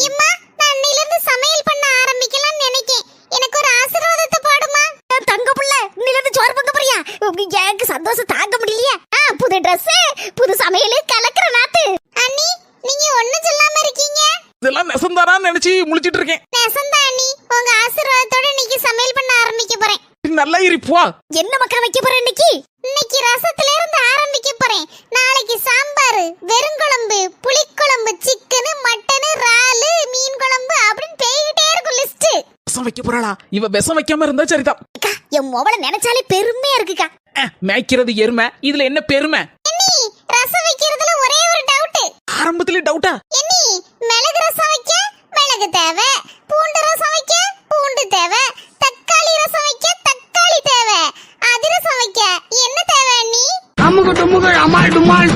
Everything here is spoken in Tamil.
எம்மா, நான் இன்னையில இருந்து சமையல் பண்ண ஆரம்பிக்கலாம்னு நினைக்கேன். எனக்கு ஒரு ஆசீர்வாதத்தை போடுமா? தங்க புள்ள, இன்னையில இருந்து சோறு பொங்க போறியா? எனக்கு சந்தோஷம் தாங்க முடியலையே. புது Dress, புது சமையல், கலக்கிற நாத்து. அண்ணி, நீங்க ஒண்ணும் சொல்லாம இருக்கீங்க. இதெல்லாம் நெசந்தாரான்னு நினைச்சு முழிச்சிட்டு இருக்கேன். நெசந்தா அண்ணி, உங்க ஆசீர்வாதத்தோட இன்னைக்கு சமையல் பண்ண ஆரம்பிக்க போறேன். நல்லா இருப்பா. என்ன மக்கா வைக்க போற இன்னைக்கு? இன்னைக்கு ரசத்துல இருந்து ஆரம்பிக்க போறேன். நாளைக்கு சாம்பார், வெறுங்குழம்பு, புளிக்குழம்பு, சிக்கன், மட்டன், இறால், மீன் குழம்பு அப்படின்னு பேயிட்டே இருக்கும் லிஸ்ட். விஷம் வைக்க போறாளா? இவ விஷம் வைக்காம இருந்தா சரிதான். அக்கா, என் மொபைல நினைச்சாலே பெருமையா இருக்குக்கா. மேய்க்கிறது எருமை, இதுல என்ன பெருமை? அண்ணி, ரசம் வைக்கிறதுல ஒரே ஒரு டவுட். ஆரம்பத்திலே டவுட்டா? அண்ணி, மிளகு ரசம் வைக்க மிளகு தேவை, பூண்டு ரசம் வைக்க பூண்டு தேவை, தக்காளி ரசம் வைக்க தக்காளி தேவை, அதிரசம் வைக்க என்ன தேவை அண்ணி? அம்முக்கு டும்முக்கு அமால் டுமால்.